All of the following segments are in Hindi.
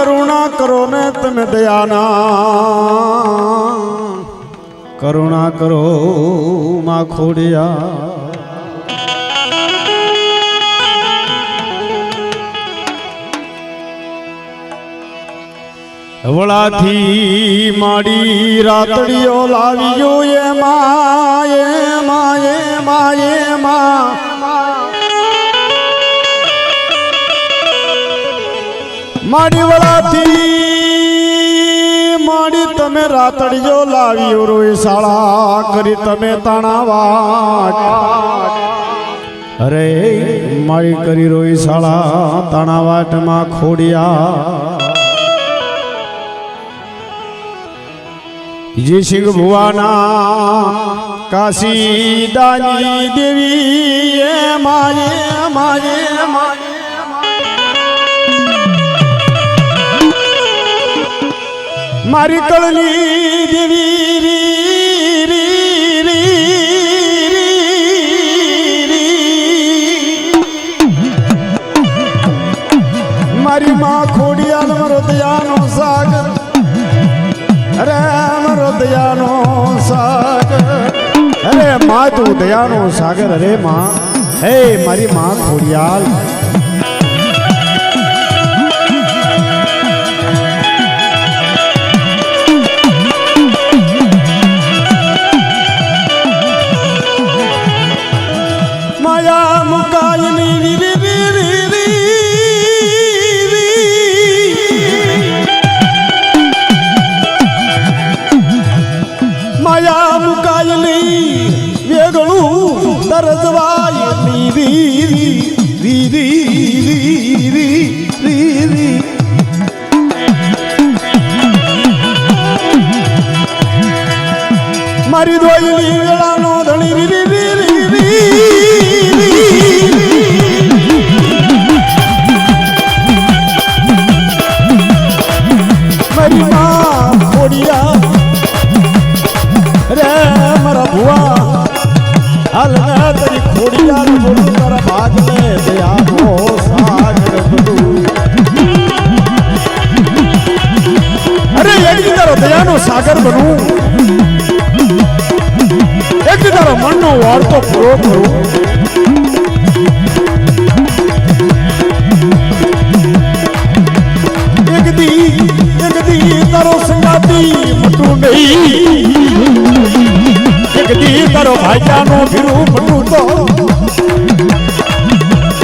करुणा करो ने तमे दयाना करुणा करो मां खोड़िया वळाथी माड़ी रातड़ियो लावियो ये मां ये मां ये मां ये मां माड़ी वळाथी माड़ी तमे रातड़ियो लावियो रोई साला करी तमे ताना वाट अरे माड़ी करी रोई साला ताना वाट मां खोड़िया ये सिंह भुवाना काशी दानी देवी ये माये माये मारी कलनी देवी री री री री री मारी मां खोड़ियाल मरो दयानो सागर अरे मरो दयानो सागर अरे माँ तू दयानो सागर अरे माँ हे मारी माँ खोड़ियाल माया मुकायनी री री री री री माया मुकायनी वेगळू तरजवायनी री री री री री री री मारी दोयली वेळानो धणी री री री री मारी मां खोड़िया रे मरा भुआ हाल में तेरी खोड़िया बोलू तारा भाग में दया हो सागर बदू अरे एक तारो दयानो सागर बनू एक तारो मन नो वार तो पूरो करू एक दी तारो संगाती मटू नहीं एक दी तारो भाईजानो फिरू मटू तो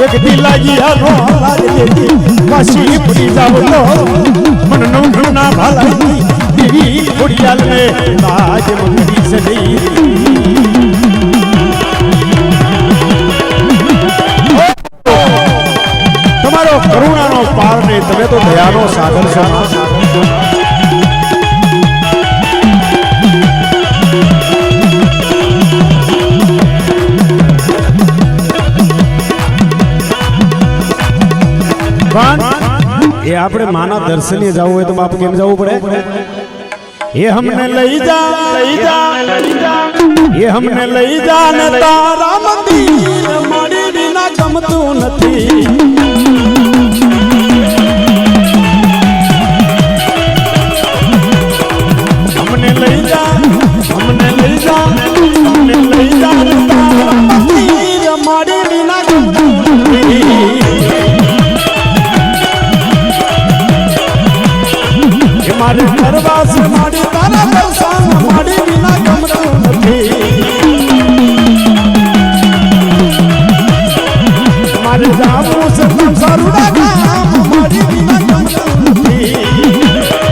एक दी लागिया नो लाज देती काशी पुरी जाओ तो मन नो घुना भालाई देवी खोड़ियाल में ताज मंगरी से नहीं તમારો કરુણાનો પાર ને તમે તો દયાનો સાગર છો ये आपने माना दर्शने जाओ है तो आप केम जाओ पड़े ये हमने लई जा ये हमने लई जा ने तारा मंदिर माड़ी बिना गमतू नथी हमने लई जा ने तारा मंदिर माड़ी बिना गमतू नथी मारे दरबार माड़ी तारा दर्शन माड़ी बिना गमतू नथी मारे जाबू से संसारुड़ा काम माड़ी बिना गमतू नथी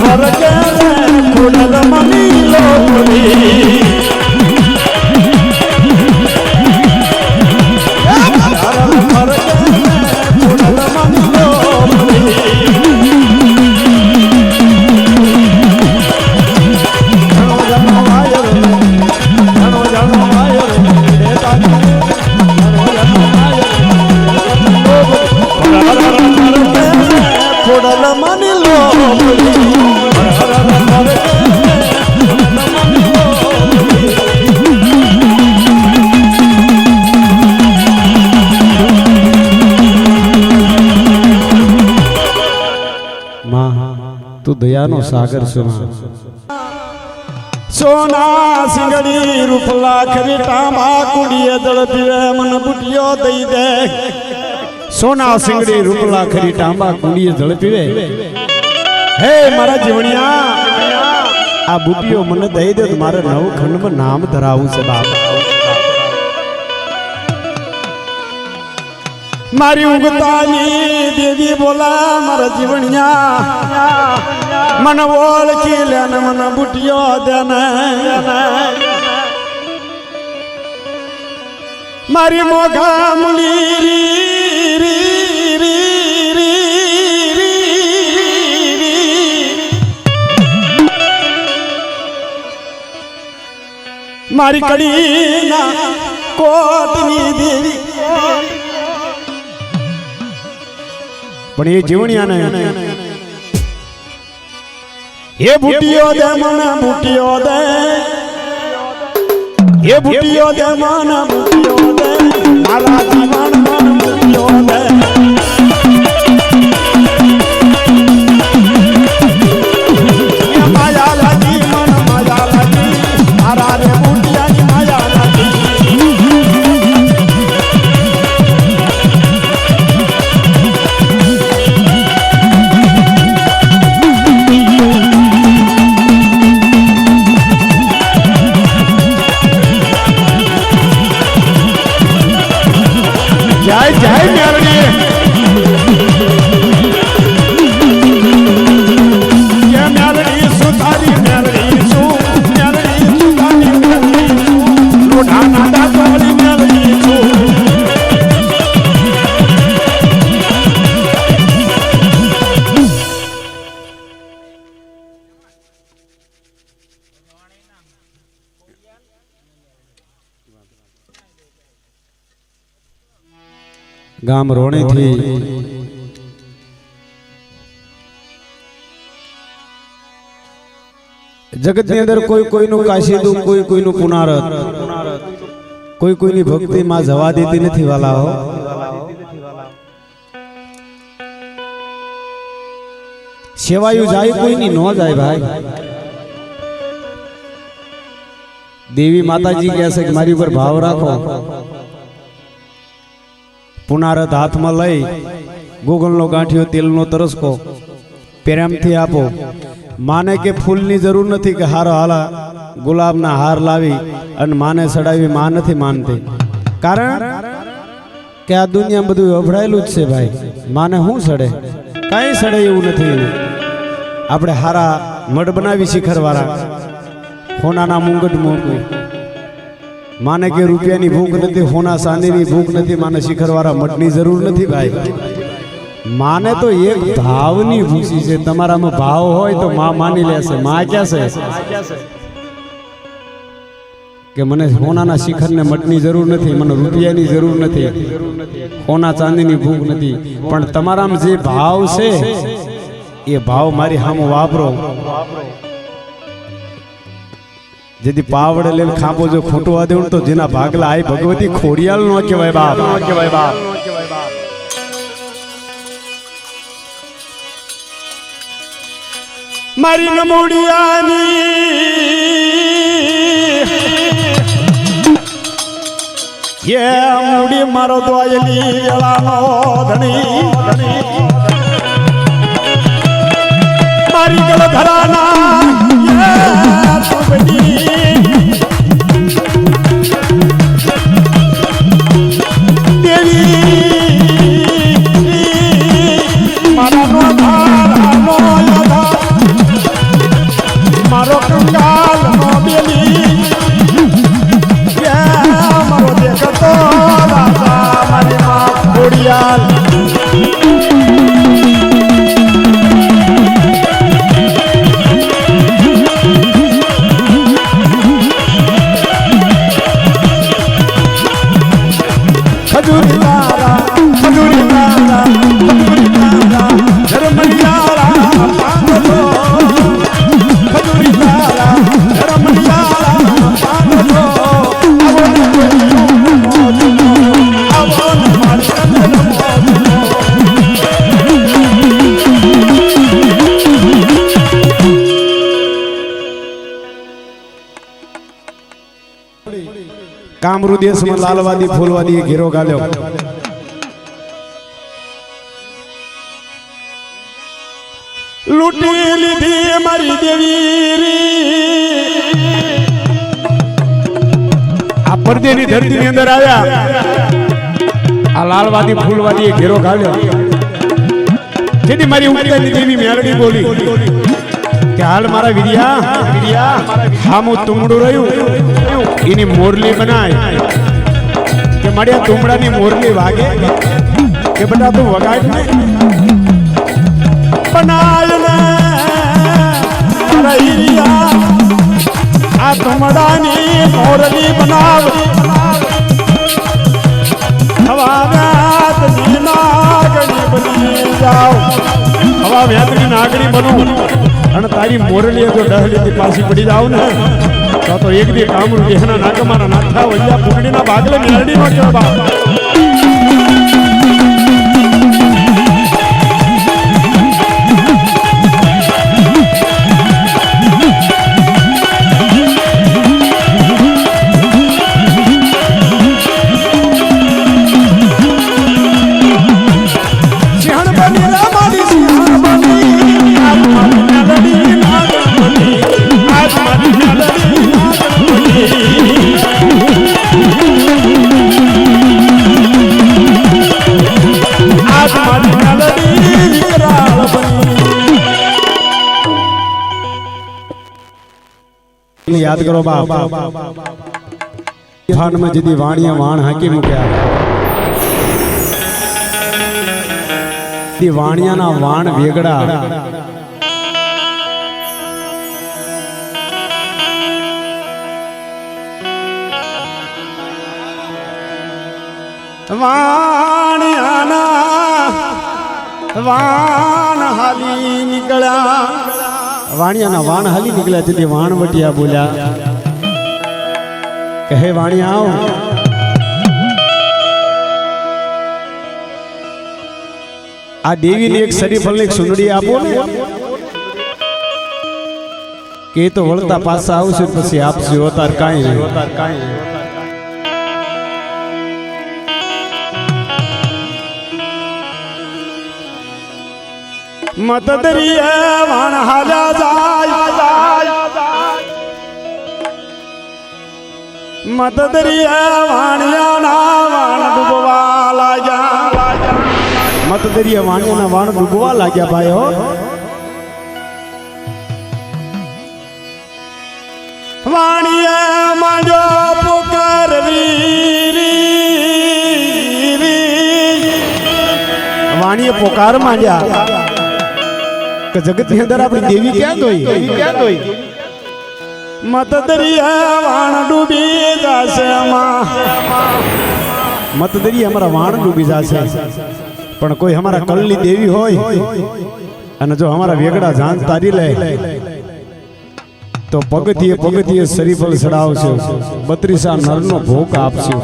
हर के खोडल मनी लोली तू दयानो सागर सुना सोना सिंगड़ी रूपला खरी टांबा कुड़िए दल पीवे मन बुटियो दई दे सोना सिंगड़ी रूपला खरी टांबा कुड़िए दल पीवे हे मारा जीवनिया आ बुटियो मन दई दे तो मारे नव खंड में नाम धरावू से बाप मारी उगतानी देवी बोला मारा जीवनिया मन बोल की लेन मन बुटियो देन मारी मोगा मुली री री री री री री मारी कड़ी ना कोटनी देवी पण ये जीवनिया ने ये बुटियो दे मन बुटियो दे ये बुटियो दे मन बुटियो दे मारा जीवन मन बुटियो दे ये माया लगी मन माया लगी मारा रे बुटिया की माया लगी जय जय म्यालड़ी ये म्यालड़ी सुधारी म्यालड़ी सु म्यालड़ी सुधारी म्यालड़ी सु लोढ़ा नादा चोली म्यालड़ी सु गाम रोणे थी जगत ની અંદર કોઈ કોઈનું કાશીદું કોઈ કોઈનું પુનારત કોઈ કોઈની ભક્તિ માં જવા દેતી નથી વાલા હો સેવાયું જાય કોઈની નો જાય ભાઈ દેવી માતાજી કહે છે કે મારી ઉપર ભાવ રાખો पुनारत हाथ में लई गोगलनो गांठियो तेलनो तरसको प्रेमथी आपो माने के फूलनी जरूर नहीं कि हारो हाला गुलाबना हार लावी अने माने सड़ावी मां नहीं मानती कारण के आ दुनिया में बधुं वफड़ायेलुं ज छे भाई माने हूँ सड़े कई सड़े एवुं नथी आपणे हारा मठ बनावी शिखरवाळा होनाना मुंगट मोकवी माने के रुपया की भूख नहीं होना चांदी की भूख नहीं माने शिखरवाळा मठनी जरूर नहीं भाई माने तो एक भावनी भूसी से तमारा में भाव होय तो मां मानी लेशे मां क्या से के मने होना शिखर ने मठनी जरूर नहीं मने रुपया की जरूर नहीं होना चांदी की भूख नहीं पण तमारा में जे भाव से ये भाव मारी हामो वापरो यदि पावड़े ले खापो जो खोटो आ दे तो जिना भागला आई भगवती खोड़ियाल नो केवाय बाप मारी नमोड़ियानी ये मुड़ी मारो द्वायली वेलानो धनी मारी गल धराना ये सुबनी मारा नो धारा नो लगा कामरू देश में लालवादी फूलवादी घेरो गाल्यो लूटी लीधी मारी देवी आ परदेनी धरती ની અંદર આવ્યા आ लालवादी फूलवादी घेरो गाल्यो जेदी मारी उगतानी देवी मेलडी बोली के हाल मारा वीरिया हामु तुमड़ू रह्यु इनी मोरली बनाय के मड़िया तुमड़ा नी मोरली वागे के बेटा तू वगाड़ ने बनाय ने मारा वीरिया आ तुमड़ा नी मोरली बनाव हवा व्यात नी नागणी बनी जाओ हवा व्यात नी नागणी बनू અને તારી મોરલી જો ડહલી પાછી પડી જાવ ને તો એક દી કામરું દેહના નાકમાના નાથા વલ્યા પુગડીના બાગલે મેરડી નો કેવા याद करो बाप फान में जदी वाणिया वाण हाकी मुक्या दी वाणिया ना वाण वेगड़ा वाणिया ना वाण हाली निकला वाणिया ना वाण हाली निकला जदी वाण वटिया बोल्या कहे वाणिया आओ आ देवी ने एक शरीफल ने एक सुंदरी आपो ने के तो वळता पासा आवशे पछी आपसे होतार काई मत दरिया वाण हाला जाय मत दरिया वाणिया ना वाण डूबवा लाग्या मत दरिया वाणिया ना वाण डूबवा लाग्या भाईओ वाणिया मांजो पुकार वीरी वाणिया पुकार मांजा कि जगत के अंदर अपनी देवी क्या गई मत दरिया वाण डूबी जासे मत दरिया हमारा वाण डूबी जासे पण कोई हमारा कल्ली देवी होय अने जो हमारा वेगड़ा जान तारी ले तो पगथिये शरीफल चढ़ावशे 32 नरनो भोग आपशे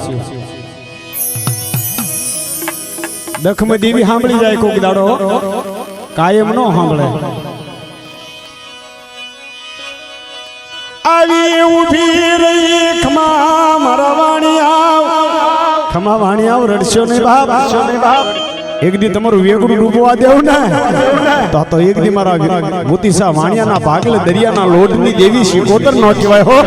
दख में देवी सांभળી जाय कोक दाड़ो कायम नो सांभळे आवी उभी रही खमा वाणिया रडशो ने बाप एक दी तमारू वेगड़ू डूबवा देव ने तो एक दी मारा मोतीसा वाणिया ना भागले दरिया ना लोड नी देवी शिकोतर नो कहेवाय हो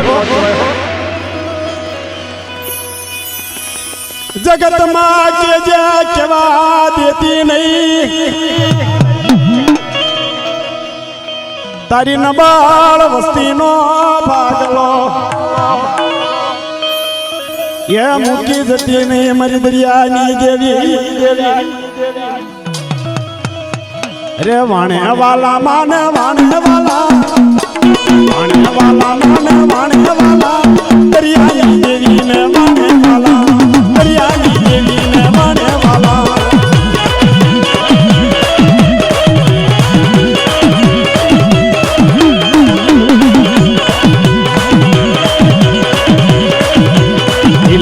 जगत मां के जा केवा देती नहीं तारी नबाल वस्ती नो भागलो ये मुकी जती नहीं मरी दरिया नी देवी रे वाणे वाला माने वाणे वाला माने वाला दरिया नी देवी ने माने वाला दरिया नी देवी ने माने वाला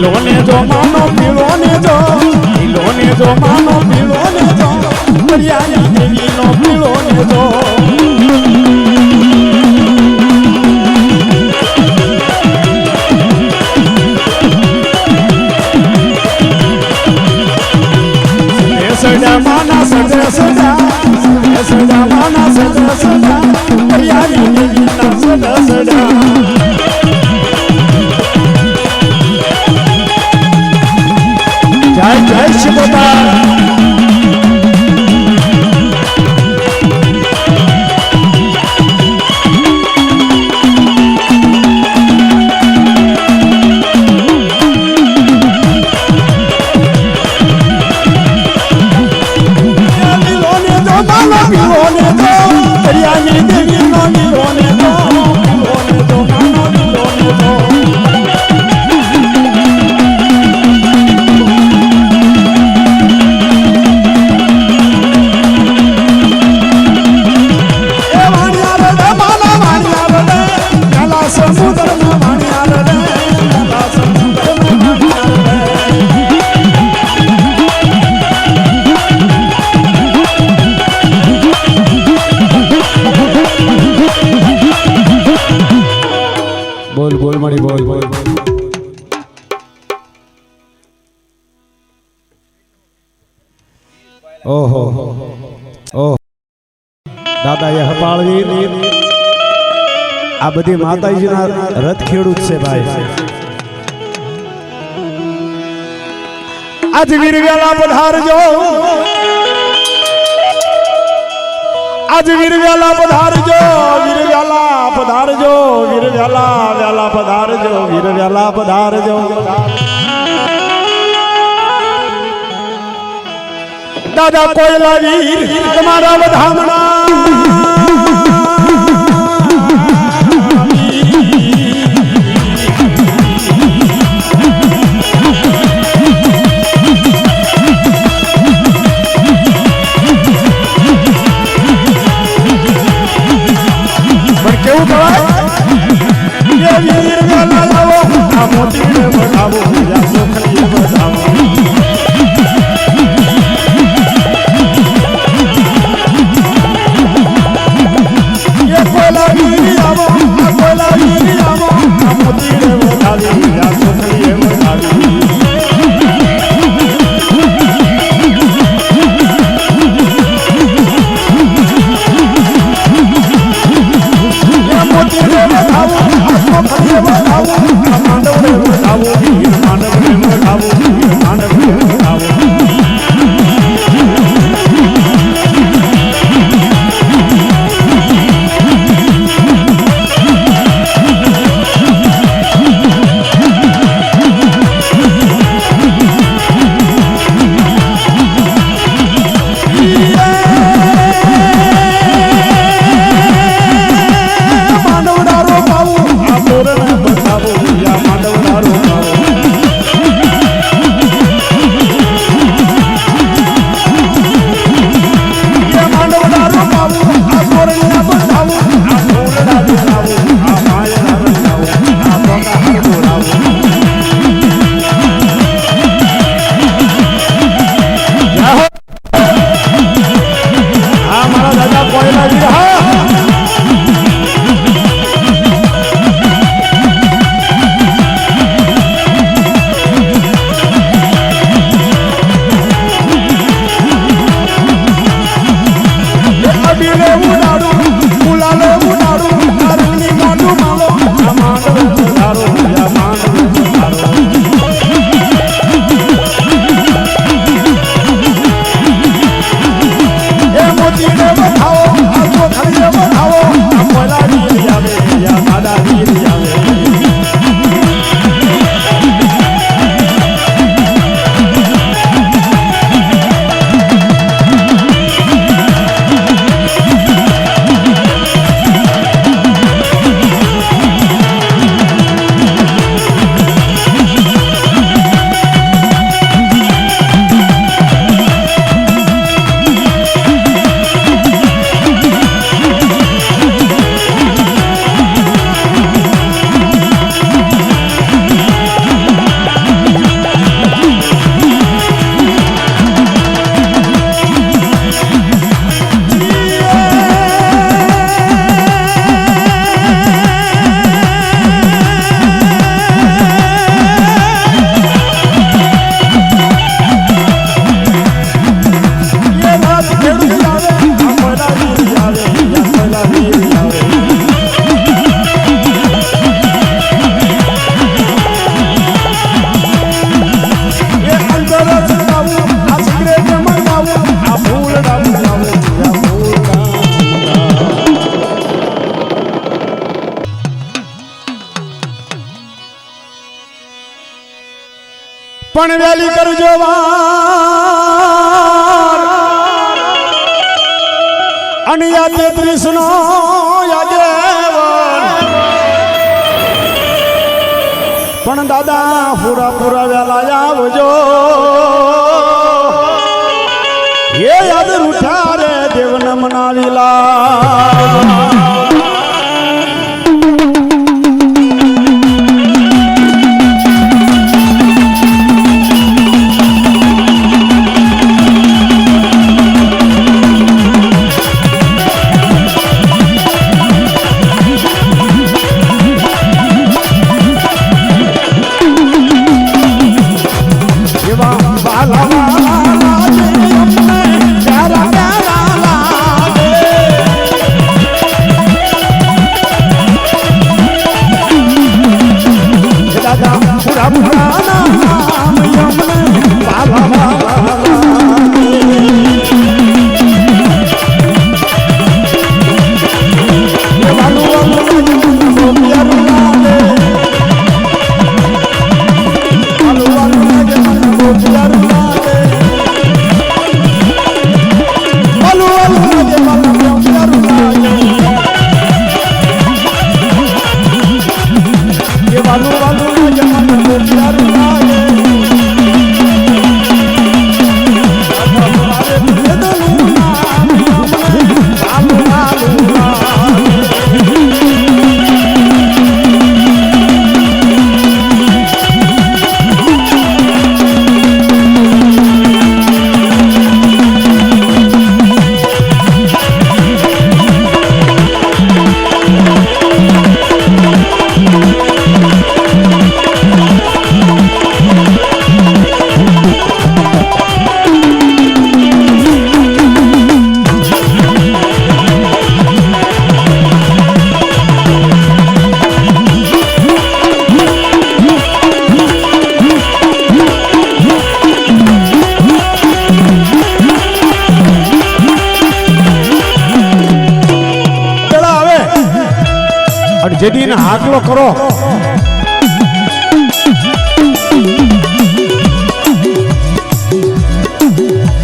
लोने जो मानो पिलोने जो मानो पिलोने जो दरिया नी देवी नो पिलोने जो सड़ा जय जय शिवदा बोल बोल मणि बोल बोल ओहो ओह दादा ये हपाळवीर आ बधी माताजीना रथ खेडूत छे भाई आज वीरव्याला पधारजो आज वीरव्याला पधारजो वीरव्याला पधारजो वीरव्याला व्याला पधारजो वीरव्याला पधारजो दादा कोयला वीर तुम्हारा वधामना पण वेली करजो वार आणि या 33 नो यागेवन पण दादा पूरा पूरा वेला आवजो ये याद रूठा रे देवन मनावीला जेडी ने हाकलो करो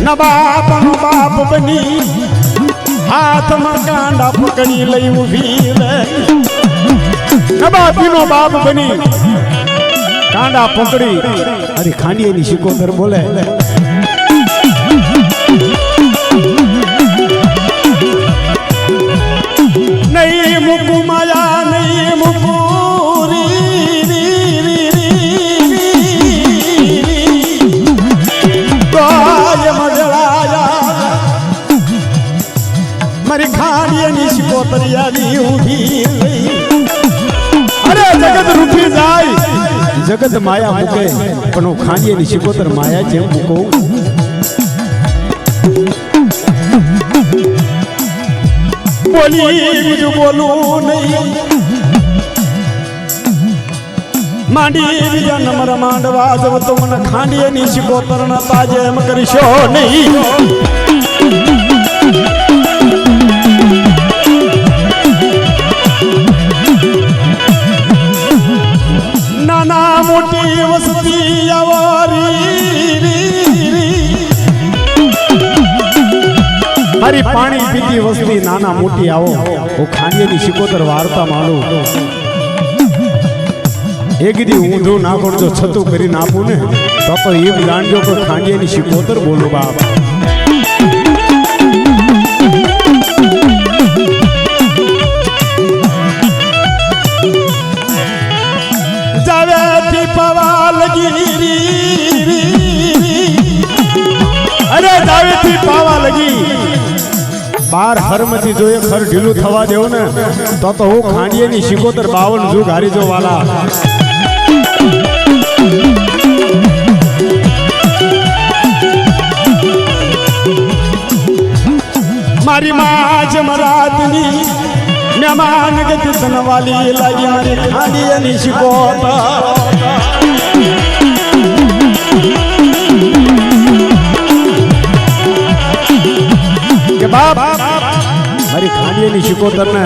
न बाप बनी हाथ में कांडा पकड़ी लई उभी न बापी नो बाप बनी कांडा पकड़ी अरे खांडिये नी शिकोतर बोले नहीं मुकु माया नहीं मुकु मारी खाड़िया नी शिकोतरिया नी उभी अरे जगत रूठी जाय जगत माया मुके पण खाड़िया नी शिकोतर माया जेम मुको बोली कुछ बोलू नहीं मांडी जन्म रमांडवा जब तुम न खांडिये नी शिकोतर न ताजे मकरिशो नहीं नाना मोटी वसती अवारी मारी पानी पीती वस्ती नाना मोटी आओ वो खांडिये नी शिकोतर वार्ता मालू एक दी ऊंधो ना करजो छतु करी नापू ने तो ये जाणजो को खांडिये नी शिकोतर बोलो बाप जावे थी पवा लगी अरे जावे थी पावा लगी बार हर मती जो एक हर ढीलू थवा देव ने तो वो खांडिये नी शिकोतर 52 जुग हारी जो वाला मारी माँ जमरातनी मेहमान गति सन वाली लगी मारी खांडिये नी शिकोतर के बाप मारी खांडिये नी शिकोतर ने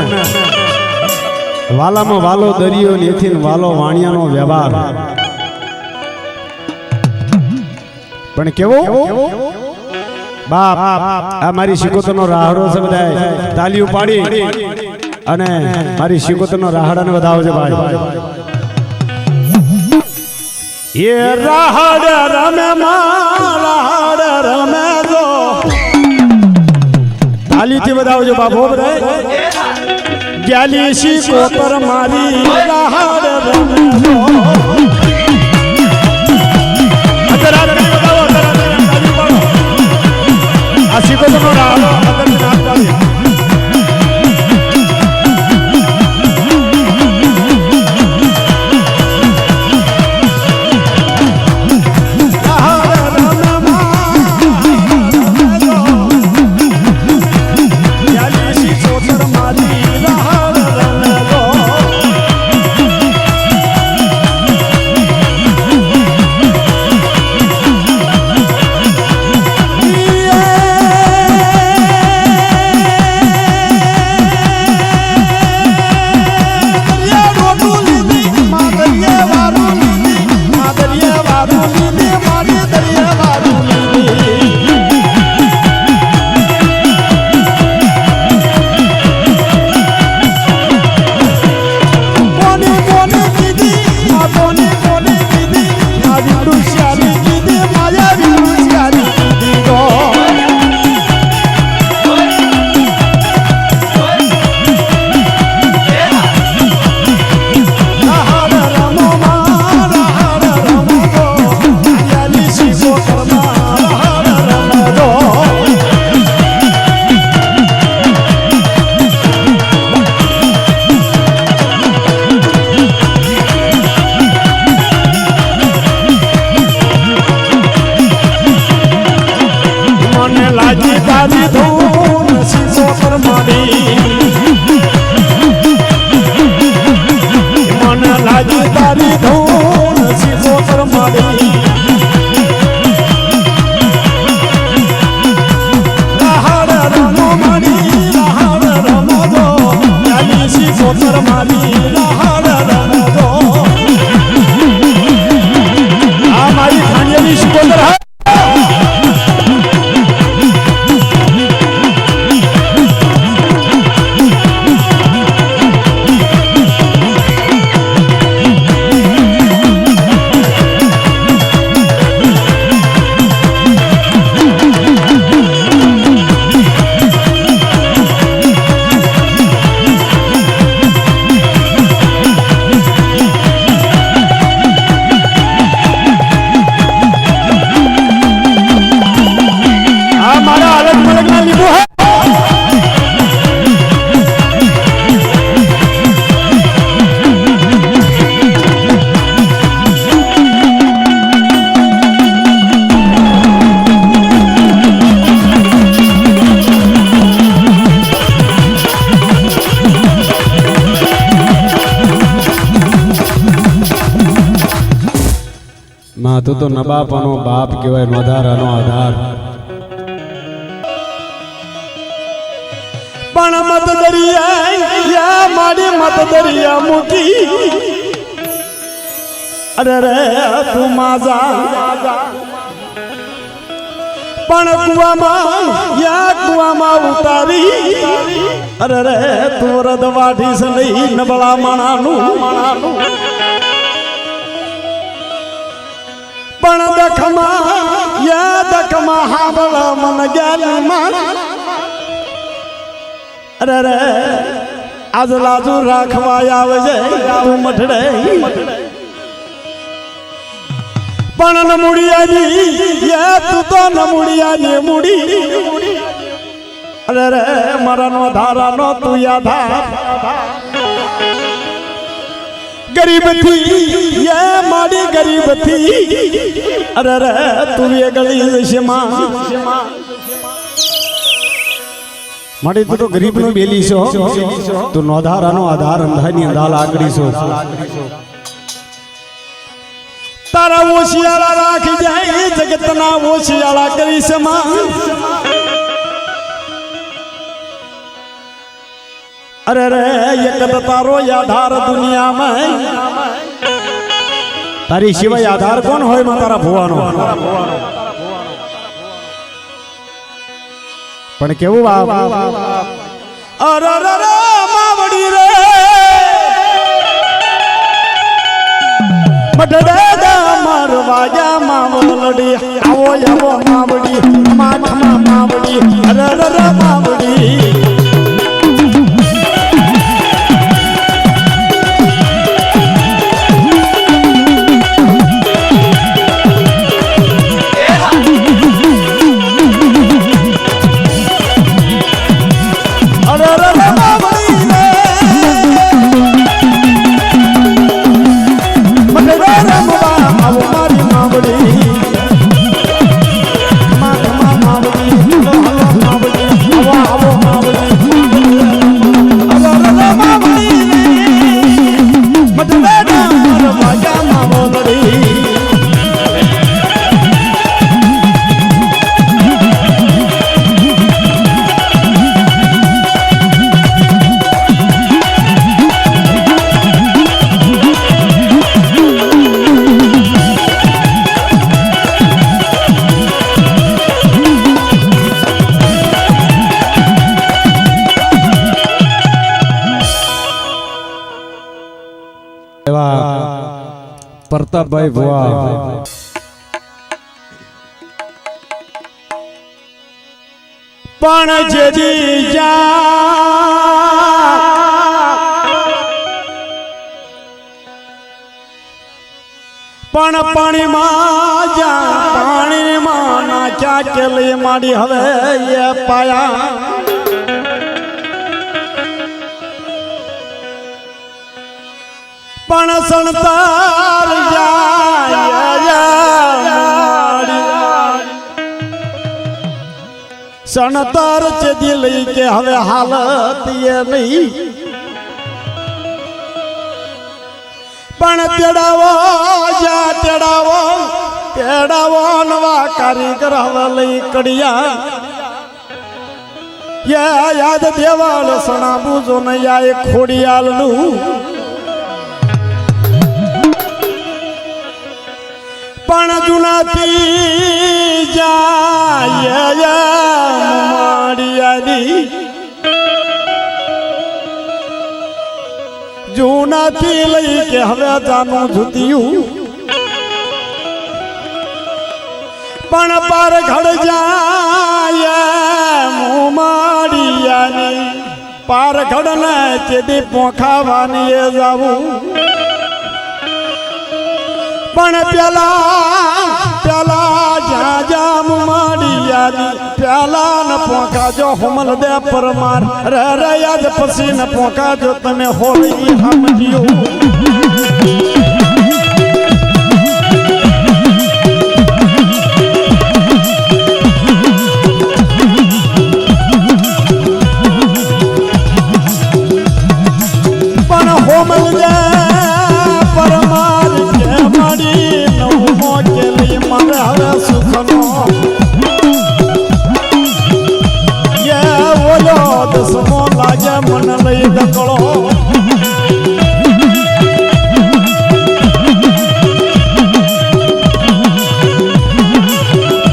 वाला में वालो दरियो नेथीन वालो वाणिया नो व्यवहार પણ કેવો બાપ આ મારી શિકોતરનો રાહડો છે બધાય તાલીઓ પાડી અને મારી શિકોતરનો રાહડાને વધાવજો ભાઈ એ રાહડ રમે રાહડ રમે જો તાલીથી વધાવજો બાપો બધાય ગ્યાલી શિકોતર મારી રાહડ રમે જો así como no la hago, માથું તો નબાપાનો બાપ કહેવાય નોધારાનો આધાર પણ મત દરિયા મારી મત દરિયા મૂકી અરે રે તું માજા પણ કુવામાં ઉતારી અરે રે તું રદ વાઢી છે નહીં નબળા માણાનું પણ દખમાં હાબળ મન ગેલમાં અરે રે આજ લાજુ રાખવા આવે છે તું મઠડે પણ નમુડિયાની તું તો નમુડિયાની મુડી અરે રે મારાનો ધારાનો તું યાદા गरीब थी ये माड़ी गरीब थी अरे रे तू ये गली शमा माड़ी तू तो गरीब नो बेली सो तू नोधारानो आधार अंधानी अंधाल आगड़ी सो तारा वो शियाला राख जाए जगतना वो शियाला करी समा अरे रे एक तारो आधार दुनिया में तारी सिवाय आधार कौन होय मा तारा भुवानो પણ કેવું અરે માવડી રે મઢડા મારવાજા માવલડી આવો આવો માવડી માથમાં માવડી અરે માવડી प्रतापभाई भुआ पण जेदी जा पण पानी मा जा पानी मा ना क्या के लिए माड़ी हवे ये पाया पण संतार सनतार चे दिल के हवे हालत ये नहीं पण तेड़ावो जा तेड़ावो नवा कारीगर हवे लई कड़िया ये याद देवाल सना बुझो न या खोड़ियाल नु पण जुनाती जाय माड़ियारी जुनाती लई के हवे जानो जुतियू पण पर घड़ जाय माड़ियानी पार घड़ न चेदी पोखावानी जावू पण प्याला प्याला जा जा मुमाड़िया प्याला न पोका जो हमल दे परमार रे याद पसी न पोका जो तने होली हम जियो पण होमल दे परमार के लिए मारे हवे सुखनो ये वो दसमो लागे मन लई दकड़ो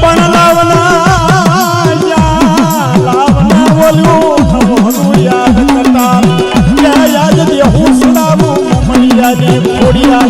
पण लावना या लावना बोलू याद कटार ये याद दे हूँ सुनावू मैया ने खोड़िया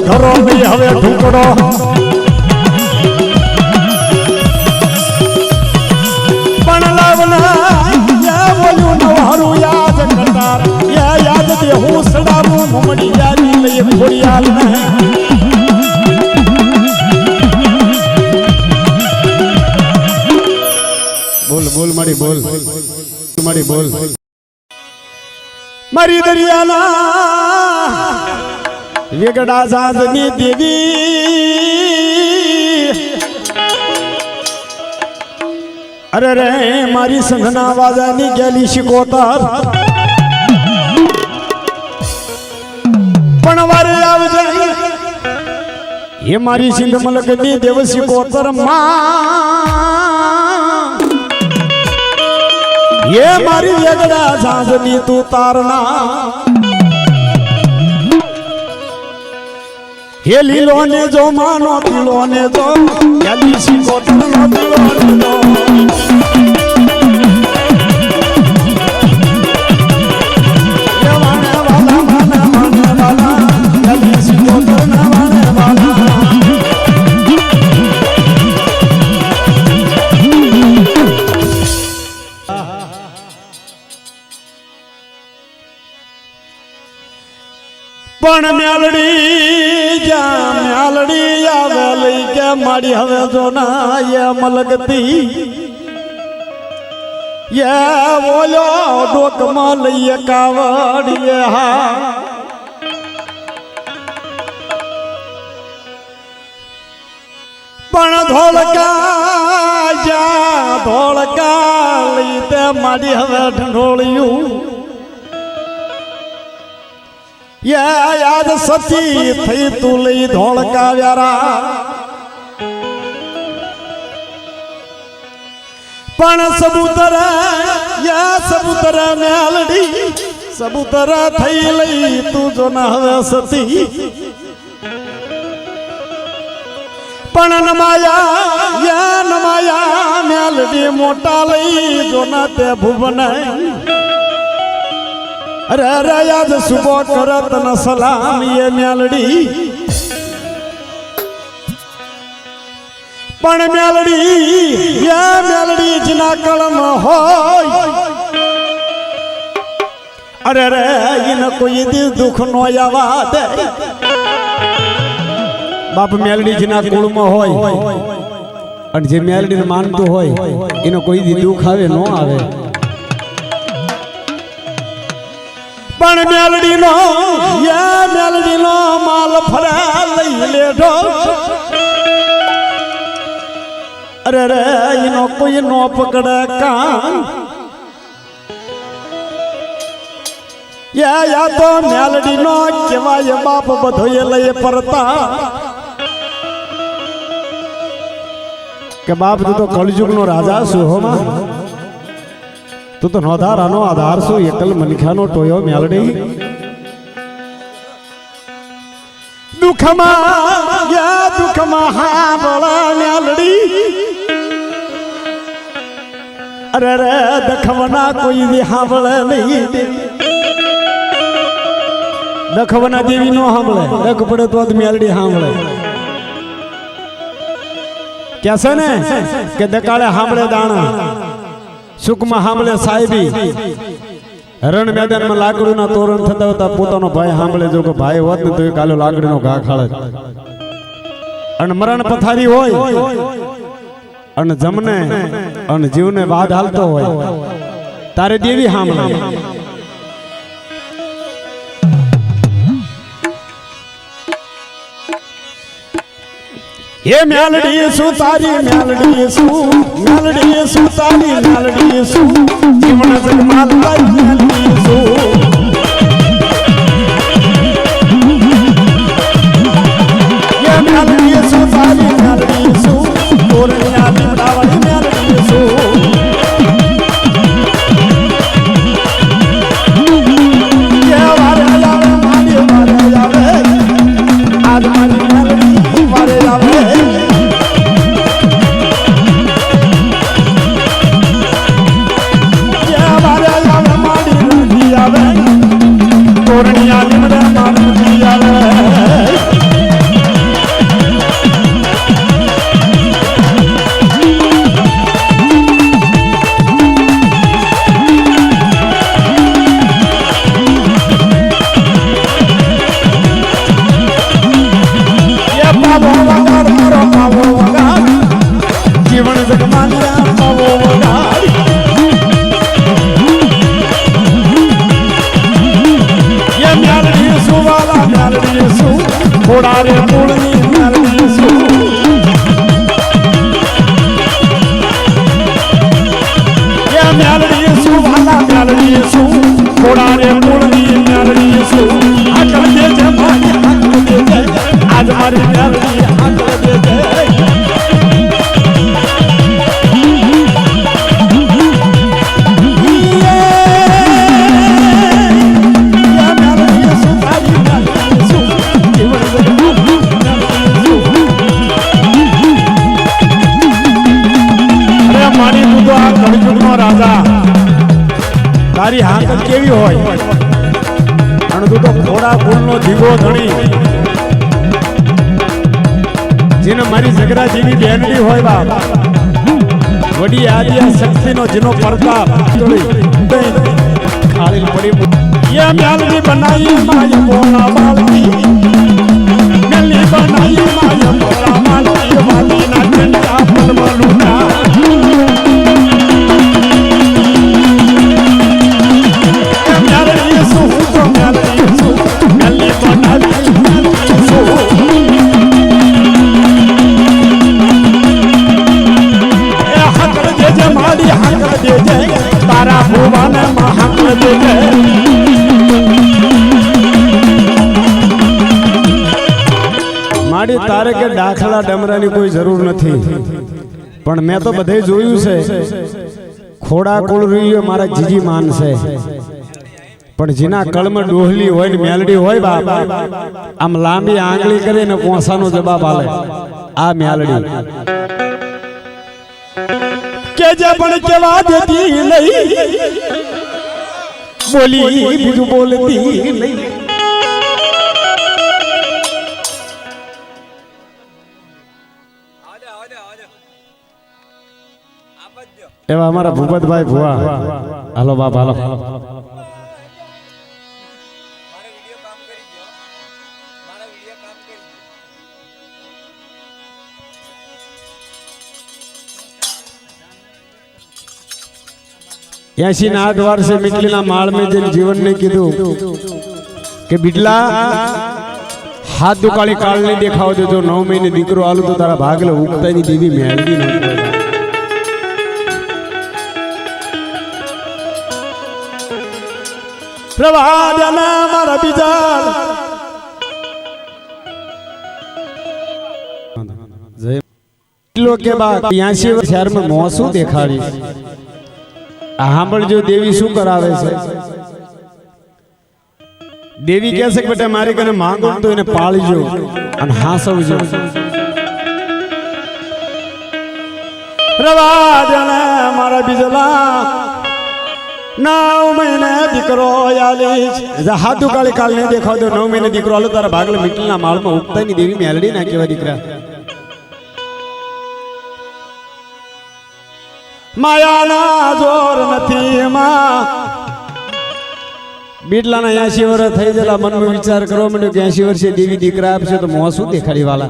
ધરો નહીં હવે ઢુકડો પણ લાવના યા બોલ્યું નવારું યાદ કરતા યા યાદ દે હું સડાવું મમડી યાદી લઈ ખોડિયાલ ને બોલ બોલ મારી બોલ મારી બોલ મારી દરિયાના વેગડા સાંજની દેવી અરે રે મારી સંઘના વાજાની ગેલી શિકોતર પણ વારે આવજે એ મારી સિંધ મલકની દેવ શિકોતર માં ये मारी वेगड़ा सांजनी तू तारना ये लीलो ने जो मानो पीलो ने जो गली सी कोटलो पीलो ने जो ये वाने वाला गली सी कोटलो वाने वाला पण म्यालड़ी जा म्यालड़ी आवे लई के माड़ी हवे जो ना ये मलगती ये बोलो डोक लई कावड़ ये हा पण धोलका जा धोलका लई ते माड़ी हवे ढोलियूं ये याद सती थई तू लई धोलका व्यारा पण सबूतर या सबूतर म्यालड़ी सबूतर थई लई तू जो न हवे सती पण नमाया या नमाया म्यालड़ी मोटा लई जो न ते भुवन अरे अरे याद सुबह करत न सलाम ये म्यालड़ी पण म्यालड़ी ये म्यालड़ी जिना कलम होय अरे अरे इन कोई दिल दुख नो आवा दे बाप म्यालड़ी जिना कुल में होय अन जे म्यालड़ी ने मानतो होय इनो कोई दिल दुख आवे नो आवे पण म्यालड़ी नो ये म्यालड़ी नो माल फरा लई लेडो अरे रे इनो कोई नो पकड़े कान या तो म्यालड़ी नो केवाय बाप बधोए लई परता के बाप तू तो कलयुग नो राजा सु हो मा तू तो नोधारानो आधार सु एकल मनख्यानो टोयो म्यालड़ी दुखमा या दुखमा हा बड़ा म्यालड़ी अरे रे दखवना कोई भी हांबळे नहीं दखवना देवी नो हांबळे दख पड़े तो म्यालड़ी हांबळे कैसे ने के दकाळे हांबळे दाणा सुख में हांबळे साहेबी रण मैदान में लाकड़ू ना तोरण थता होता पोतानो भाई हांबळे जो के भाई होत ने तो कालो लाकड़ी नो घा खाळे अन मरण पथारी होय अन जमने अन जीवने बाद हालतो होय तारे देवी हांबळे ये म्यालड़ी सु तारी म्यालड़ी सु तारी म्यालड़ी सु जीवन जगमाल लाई म्यालड़ी सु ये म्यालड़ी सु तारी म्यालड़ी सु तोरनिया बिमडावड़ी म्यालड़ी सु ये वारे जावे माली वारे जावे आज माली म्यालड़ी वारे जावे तोरनिया निमड़ा मानती आवे આજ મારી મેલડી આંગળ દેજે રાજા તારી હાંકલ કેવી હોય અને તું તો ઘોડા કુળનો દીવો ધણી જેને મારી ઝઘડા જેવી બેનડી હોય બાપ વડી આદિયા શક્તિનો જેનો પ્રતાપ ખાલી પડી યે મેલડી બનાઈ માય બોલા બાલકી મેલડી બનાઈ માય બોલા બાલકી વાલી ના ચંડા પરમલુના તારા ભુવન મહાન દેજે માડી તારે કે દાખલા ડમરાની કોઈ જરૂર નથી પણ મેં તો બધે જોયું છે ખોડા કુળ રહ્યો મારા જીજી માન છે પણ જેના કળમાં ડોહલી હોય ને મેલડી હોય બાપ આમ લાંબી આંગળી કરીને કોસાનો જવાબ આલે આ મેલડી કે જે પણ કેવા દેતી નહીં બોલી બીજું બોલતી નહીં એવા અમારા ભૂપતભાઈ ભુવા હાલો બાપ હાલો 80 वर्ष से मिटलीना माल में जन जीवन ने कीधु के बिटला हाथ दुकाली काल नहीं देखाओ जो 9 महीने दीकरो आलू तो तारा भाग ले उगता नहीं दीदी मेलडी नहीं प्रभाजना मारा बिजार जय लोग के बाद 83 वर्ष शहर में मौसू देखाड़ी हांबळ जो देवी शू करावे छे देवी कह सके बेटा मारी कने मांगो तो इने पाळीजो अने हासवजो रवाजने मारा बिजला 9 महीने दीकरो आली जा हाथू काली काल ने देखाव दो 9 महीने दीकरो आलो तारा भागले मिटलना माळ में उगता नहीं देवी मेलडी ना केवा दीकरा माया ना जोर नथी मां बीटला ना 80 वर्ष થઈ જલા મન में विचार करो મને કે 80 વર્ષે દેવી દીકરા આપશે તો મોસું દેખાડી વાલા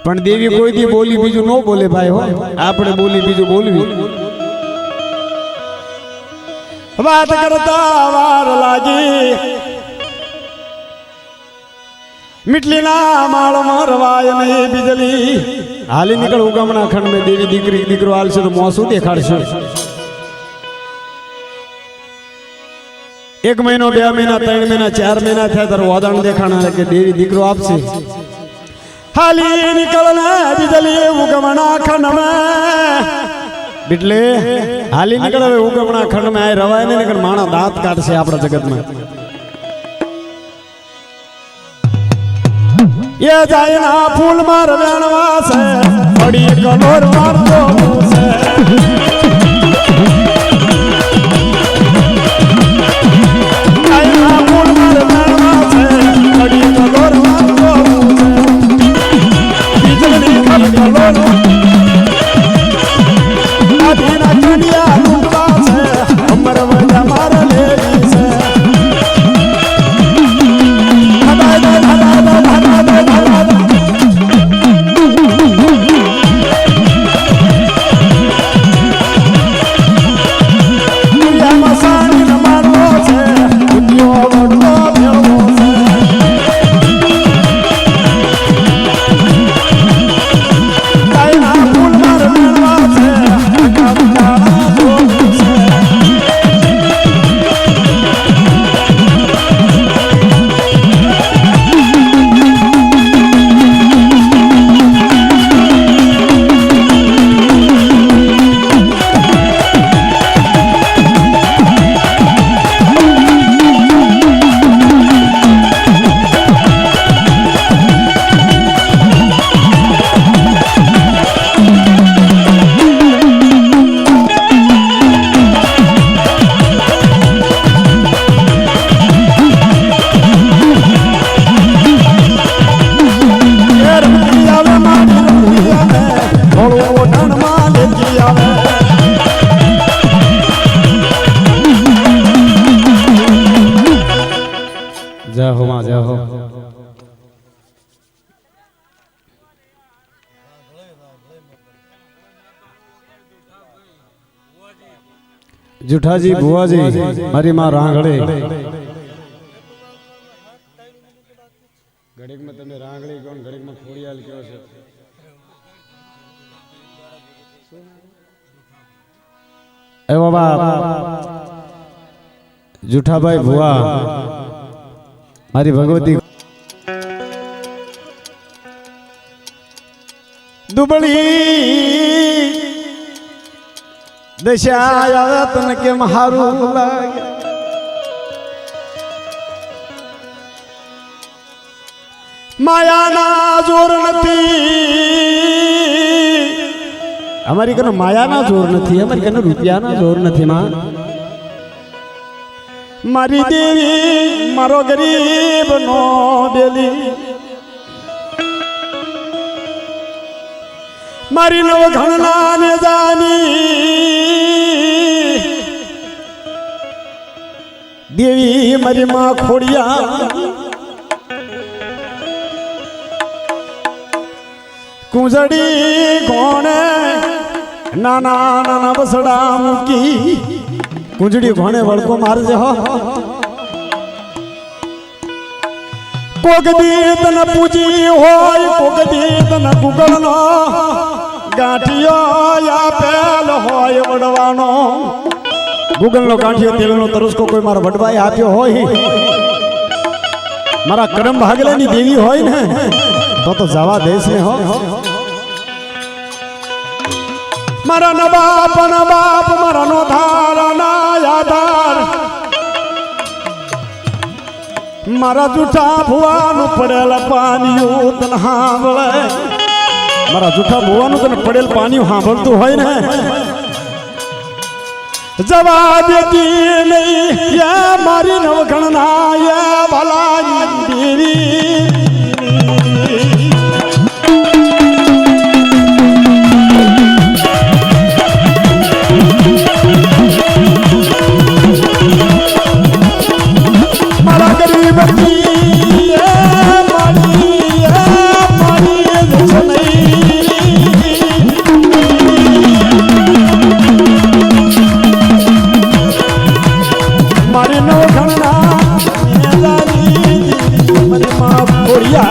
પણ દેવી કોઈ દી બોલી બીજું નો બોલે ભાઈ હો આપણે બોલી બીજું બોલવી વાત કરતા વાર લાગી मिटलीना माल मरवाय नहीं बिजली हाली निकल उगमना खंड में देवी दीकरी दीकरो आल से तो मौसू देखाड़शे 1 महीनो 2 महीना 3 महीना 4 महीना थे तर वादन देखाना के देवी दीकरो आपसे हाली निकलना बिजली उगमना खंड में बिटले हाली निकल उगमना खंड में आए रवाय ने निकल माणा दांत काटशे आपड़ा जगत में ये जाए ना फूल मार वेणवा से बड़ी कलोर मार दो से जाए ना फूल मार वेणवा से बड़ी कलोर मार दो से बिजली कब कलोर आधी ना चढ़िया लूटवा से हमर वजह मार लेरी से जुठाजी बुआजी मारी मां रांगड़े घड़ीक में तमे रांगड़ी कोण घड़ीक में खोड़ियाल क्यों छे ए बाबा जुठाभाई बुआ मारी भगवती दुबड़ी दशाया तन के महारू लागे माया ना जोर नथी हमारी कने माया ना जोर नथी हमारी कने रुपया ना जोर नथी मां मारी देवी मारो गरीब नो बेली मारी नव घणना ने जानी देवी मारी मां खोड़िया कुंजड़ी घोणे नाना नाना बसड़ा मुकी कुंजड़ी घोणे वड़को मार जे हो कोगदी तन पूजी होय कोगदी तन गुगल नो गांठियो या पेल होय वडवानो गुगल नो गांठियो तेल नो तरस को कोई मार वडवाई आप्यो होय मारा करम भागले नी देवी होय ने तो जवा देश में हो मारा न बाप मारा नो धारा ना यादार मारा जूठा भुआ नु पड़ेल पानी तन हांभळे मारा जूठा भुआ नु तन पड़ेल पानी हांभळतुं होय ने जवाब देती नहीं या मारी नवगणना या भलाई देवी मारा गरीब की मारी नो घणना मारी मां खोड़िया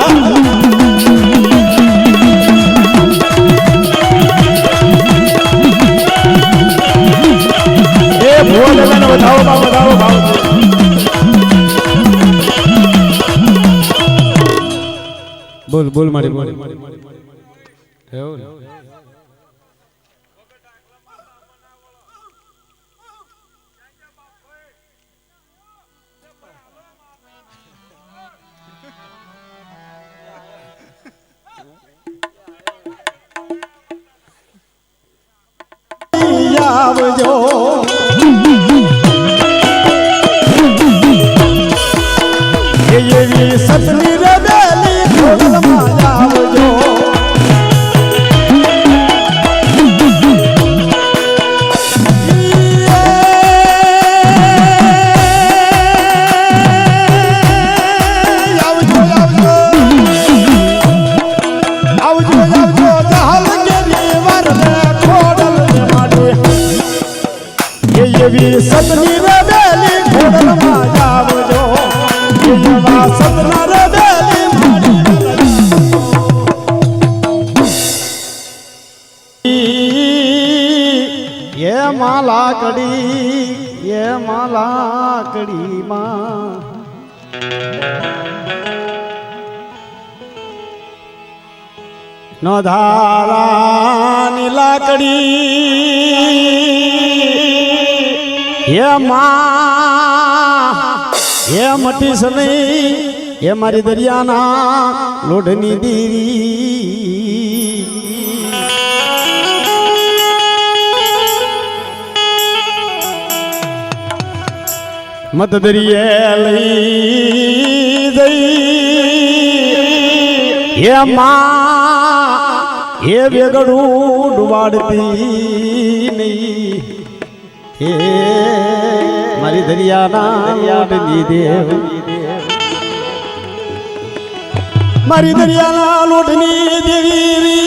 ए भूल लेना बताओ भाव बोल बोल मारी बोल आवजो ये भी सतनी रे बेली खोल माया आवजो ये भी सतनी रे बेली खोल माया आवजो ये वा सतना रे बेली मारी ये माला कड़ी मां नो धारा नीला कड़ी ये मां ये मटी सने ये मारी दरियाना लोढ़नी देवी मत दरिये लई गई ये मां ये बेगड़ू डुबाड़ती नहीं हे मारी दरियाना लोढ़नी देव मारी दरियाना लोढ़नी देवी